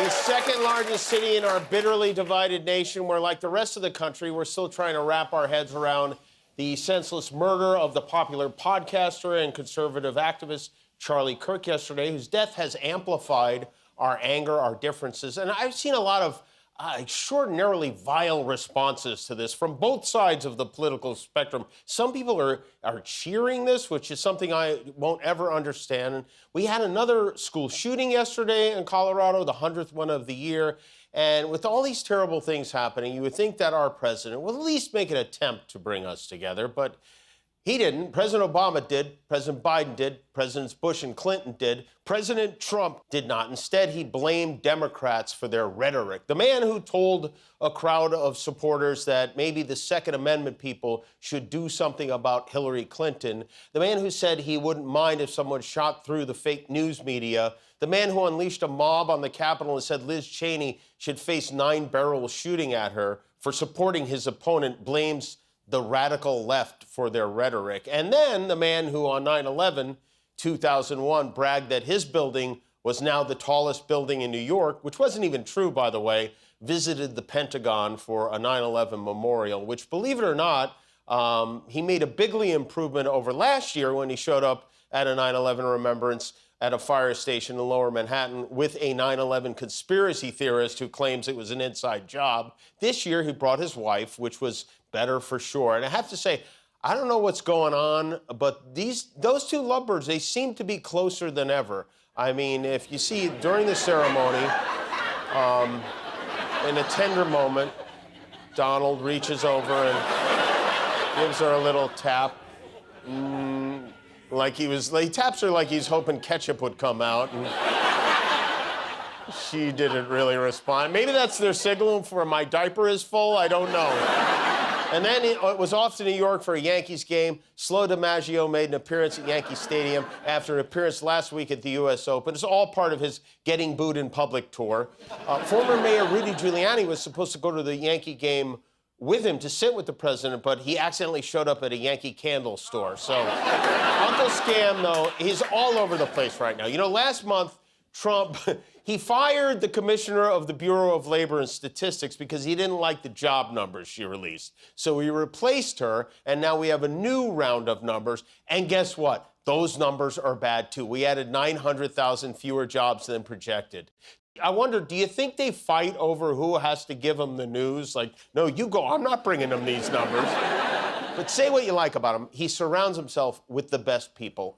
the second largest city in our bitterly divided nation, where, like the rest of the country, we're still trying to wrap our heads around the senseless murder of the popular podcaster and conservative activist Charlie Kirk yesterday, whose death has amplified our anger, our differences. And I've seen a lot of extraordinarily vile responses to this from both sides of the political spectrum. Some people are cheering this, which is something I won't ever understand. And we had another school shooting yesterday in Colorado, the 100th one of the year. And with all these terrible things happening, you would think that our president will at least make an attempt to bring us together, but he didn't. President Obama did. President Biden did. Presidents Bush and Clinton did. President Trump did not. Instead, he blamed Democrats for their rhetoric. The man who told a crowd of supporters that maybe the Second Amendment people should do something about Hillary Clinton. The man who said he wouldn't mind if someone shot through the fake news media. The man who unleashed a mob on the Capitol and said Liz Cheney should face 9 barrels shooting at her for supporting his opponent blames the radical left for their rhetoric. And then the man who on 9/11, 2001, bragged that his building was now the tallest building in New York, which wasn't even true, by the way, visited the Pentagon for a 9/11 memorial, which, believe it or not, he made a bigly improvement over last year when he showed up at a 9/11 remembrance at a fire station in Lower Manhattan with a 9/11 conspiracy theorist who claims it was an inside job. This year, he brought his wife, which was better for sure. And I have to say, I don't know what's going on, but those two lovebirds, they seem to be closer than ever. I mean, if you see during the ceremony, in a tender moment, Donald reaches over and gives her a little tap. He taps her like he's hoping ketchup would come out. And she didn't really respond. Maybe that's their signal for my diaper is full, I don't know. And then it was off to New York for a Yankees game. Slow DiMaggio made an appearance at Yankee Stadium after an appearance last week at the U.S. Open. It's all part of his Getting Booed in Public tour. Former Mayor Rudy Giuliani was supposed to go to the Yankee game with him to sit with the president, but he accidentally showed up at a Yankee candle store. So Uncle Scam, though, he's all over the place right now. You know, last month, Trump, he fired the commissioner of the Bureau of Labor and Statistics because he didn't like the job numbers she released. So he replaced her, and now we have a new round of numbers. And guess what? Those numbers are bad, too. We added 900,000 fewer jobs than projected. I wonder, do you think they fight over who has to give them the news? Like, no, you go, I'm not bringing them these numbers. But say what you like about him, he surrounds himself with the best people.